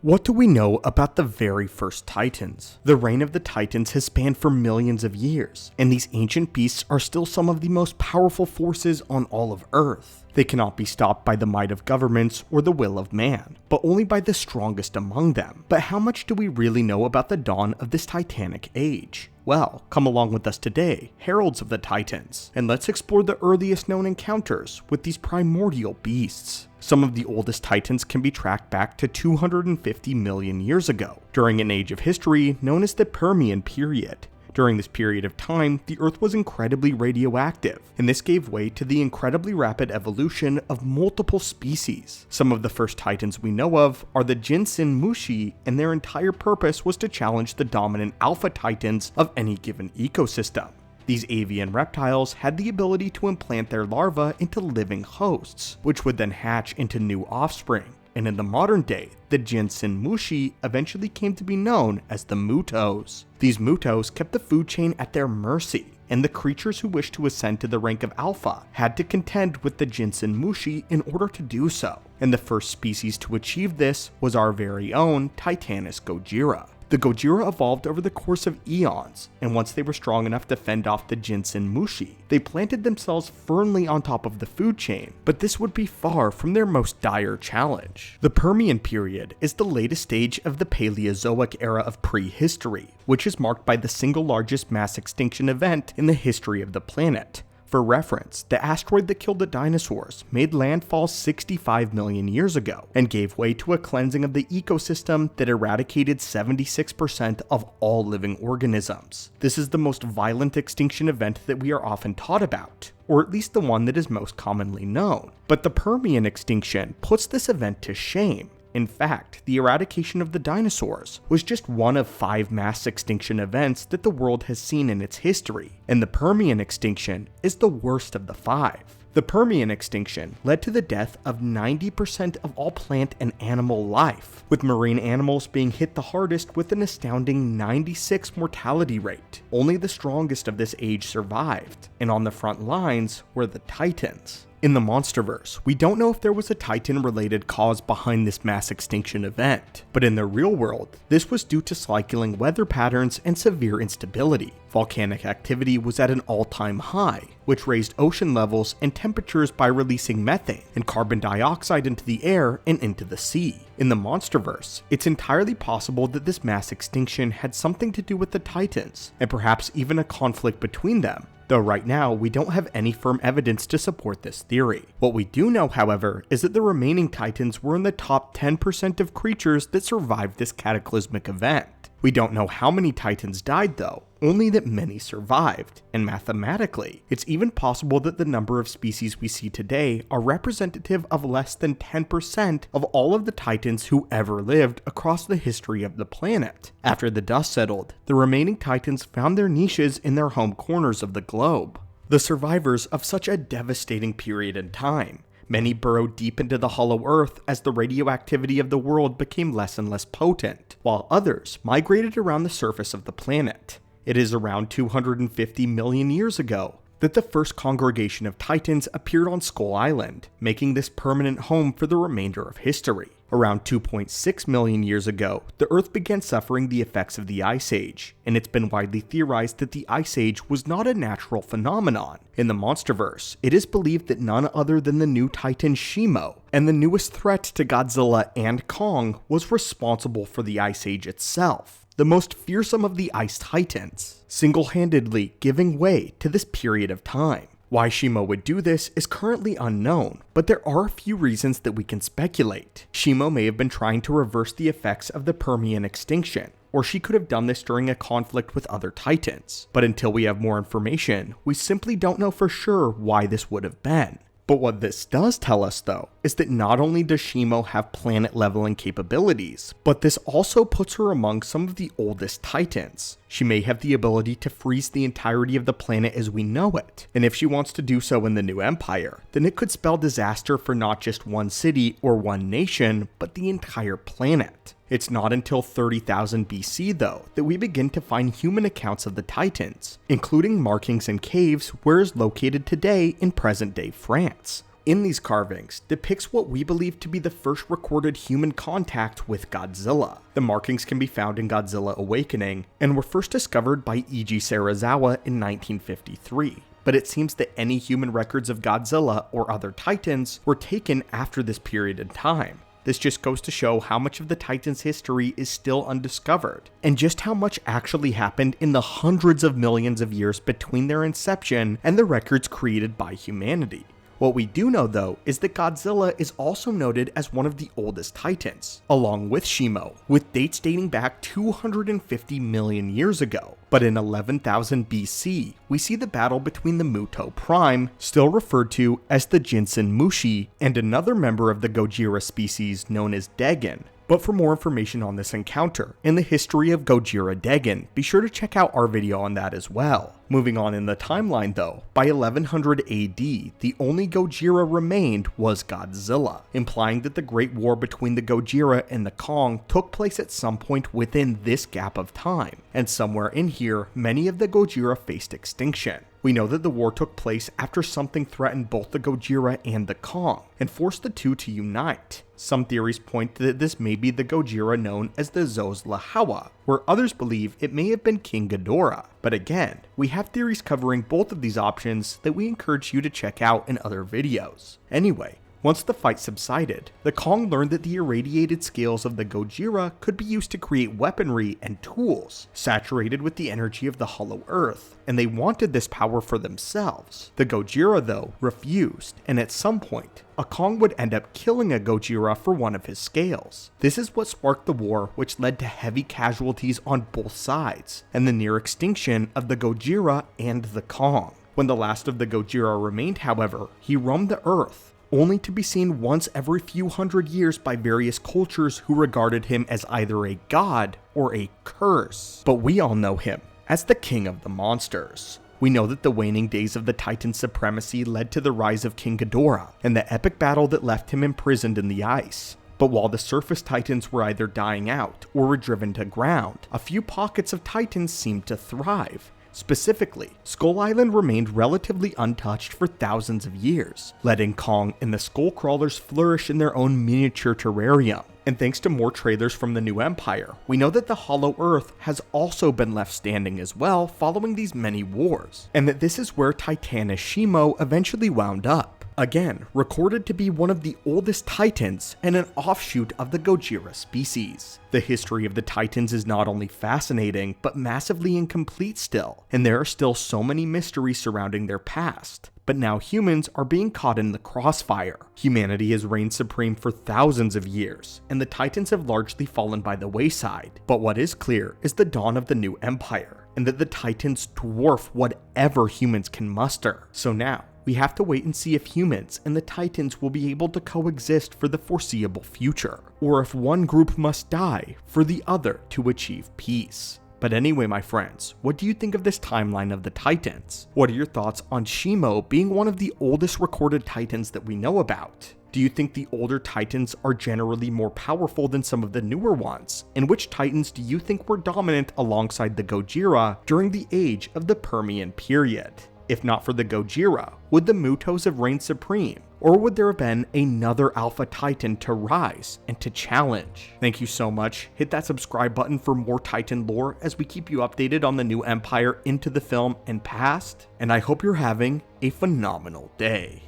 What do we know about the very first Titans? The reign of the Titans has spanned for millions of years, and these ancient beasts are still some of the most powerful forces on all of Earth. They cannot be stopped by the might of governments or the will of man, but only by the strongest among them. But how much do we really know about the dawn of this titanic age? Well, come along with us today, Heralds of the Titans, and let's explore the earliest known encounters with these primordial beasts. Some of the oldest Titans can be tracked back to 250 million years ago, during an age of history known as the Permian period. During this period of time, the Earth was incredibly radioactive, and this gave way to the incredibly rapid evolution of multiple species. Some of the first Titans we know of are the Jinsen Mushi, and their entire purpose was to challenge the dominant alpha Titans of any given ecosystem. These avian reptiles had the ability to implant their larvae into living hosts, which would then hatch into new offspring. And in the modern day, the Jinsen Mushi eventually came to be known as the Mutos. These Mutos kept the food chain at their mercy, and the creatures who wished to ascend to the rank of Alpha had to contend with the Jinsen Mushi in order to do so. And the first species to achieve this was our very own Titanus Gojira. The Gojira evolved over the course of eons, and once they were strong enough to fend off the Jinsen Mushi, they planted themselves firmly on top of the food chain, but this would be far from their most dire challenge. The Permian period is the latest stage of the Paleozoic era of prehistory, which is marked by the single largest mass extinction event in the history of the planet. For reference, the asteroid that killed the dinosaurs made landfall 65 million years ago and gave way to a cleansing of the ecosystem that eradicated 76% of all living organisms. This is the most violent extinction event that we are often taught about, or at least the one that is most commonly known. But the Permian extinction puts this event to shame. In fact, the eradication of the dinosaurs was just one of 5 mass extinction events that the world has seen in its history, and the Permian extinction is the worst of the 5. The Permian extinction led to the death of 90% of all plant and animal life, with marine animals being hit the hardest with an astounding 96 mortality rate. Only the strongest of this age survived, and on the front lines were the Titans. In the Monsterverse, we don't know if there was a Titan-related cause behind this mass extinction event, but in the real world, this was due to cycling weather patterns and severe instability. Volcanic activity was at an all-time high, which raised ocean levels and temperatures by releasing methane and carbon dioxide into the air and into the sea. In the Monsterverse, it's entirely possible that this mass extinction had something to do with the Titans, and perhaps even a conflict between them. Though right now, we don't have any firm evidence to support this theory. What we do know, however, is that the remaining Titans were in the top 10% of creatures that survived this cataclysmic event. We don't know how many Titans died though, only that many survived, and mathematically, it's even possible that the number of species we see today are representative of less than 10% of all of the Titans who ever lived across the history of the planet. After the dust settled, the remaining Titans found their niches in their home corners of the globe. The survivors of such a devastating period in time. Many burrowed deep into the hollow earth as the radioactivity of the world became less and less potent, while others migrated around the surface of the planet. It is around 250 million years ago that the first congregation of Titans appeared on Skull Island, making this permanent home for the remainder of history. Around 2.6 million years ago, the Earth began suffering the effects of the Ice Age, and it's been widely theorized that the Ice Age was not a natural phenomenon. In the Monsterverse, it is believed that none other than the new Titan Shimo, and the newest threat to Godzilla and Kong, was responsible for the Ice Age itself. The most fearsome of the Ice Titans, single-handedly giving way to this period of time. Why Shimo would do this is currently unknown, but there are a few reasons that we can speculate. Shimo may have been trying to reverse the effects of the Permian extinction, or she could have done this during a conflict with other Titans. But until we have more information, we simply don't know for sure why this would have been. But what this does tell us though, is that not only does Shimo have planet leveling capabilities, but this also puts her among some of the oldest Titans. She may have the ability to freeze the entirety of the planet as we know it, and if she wants to do so in the new empire, then it could spell disaster for not just one city or one nation, but the entire planet. It's not until 30,000 BC though that we begin to find human accounts of the Titans, including markings in caves where is located today in present-day France. in these carvings depicts what we believe to be the first recorded human contact with Godzilla. The markings can be found in Godzilla Awakening and were first discovered by E.G. Serizawa in 1953. But it seems that any human records of Godzilla or other titans were taken after this period in time. This just goes to show how much of the Titans' history is still undiscovered, and just how much actually happened in the hundreds of millions of years between their inception and the records created by humanity. What we do know though is that Godzilla is also noted as one of the oldest titans, along with Shimo, with dates dating back 250 million years ago. But in 11,000 BC, we see the battle between the Muto Prime, still referred to as the Jinsen Mushi, and another member of the Gojira species known as Dagon. But for more information on this encounter and the history of Gojira Dagon, be sure to check out our video on that as well. Moving on in the timeline though, by 1100 AD, the only Gojira remained was Godzilla, implying that the Great War between the Gojira and the Kong took place at some point within this gap of time, and somewhere in here, many of the Gojira faced extinction. We know that the war took place after something threatened both the Gojira and the Kong, and forced the two to unite. Some theories point that this may be the Gojira known as the Zos-Lahawa, where others believe it may have been King Ghidorah. But again, we have theories covering both of these options that we encourage you to check out in other videos. Anyway, once the fight subsided, the Kong learned that the irradiated scales of the Gojira could be used to create weaponry and tools, saturated with the energy of the Hollow Earth, and they wanted this power for themselves. The Gojira, though, refused, and at some point, a Kong would end up killing a Gojira for one of his scales. This is what sparked the war, which led to heavy casualties on both sides, and the near extinction of the Gojira and the Kong. When the last of the Gojira remained, however, he roamed the Earth, only to be seen once every few hundred years by various cultures who regarded him as either a god or a curse. But we all know him as the king of the monsters. We know that the waning days of the Titan supremacy led to the rise of King Ghidorah and the epic battle that left him imprisoned in the ice. But while the surface titans were either dying out or were driven to ground, a few pockets of titans seemed to thrive. Specifically, Skull Island remained relatively untouched for thousands of years, letting Kong and the Skullcrawlers flourish in their own miniature terrarium. And thanks to more trailers from the New Empire, we know that the Hollow Earth has also been left standing as well following these many wars, and that this is where Titanus Shimo eventually wound up. Again, recorded to be one of the oldest titans and an offshoot of the Gojira species. The history of the titans is not only fascinating, but massively incomplete still, and there are still so many mysteries surrounding their past. But now humans are being caught in the crossfire. Humanity has reigned supreme for thousands of years, and the titans have largely fallen by the wayside. But what is clear is the dawn of the new empire, and that the titans dwarf whatever humans can muster. So now, we have to wait and see if humans and the Titans will be able to coexist for the foreseeable future, or if one group must die for the other to achieve peace. But anyway, my friends, what do you think of this timeline of the Titans? What are your thoughts on Shimo being one of the oldest recorded Titans that we know about? Do you think the older Titans are generally more powerful than some of the newer ones? And which Titans do you think were dominant alongside the Gojira during the age of the Permian period? If not for the Gojira, would the Mutos have reigned supreme? Or would there have been another Alpha Titan to rise and to challenge? Thank you so much. Hit that subscribe button for more Titan lore as we keep you updated on the new empire into the film and past. And I hope you're having a phenomenal day.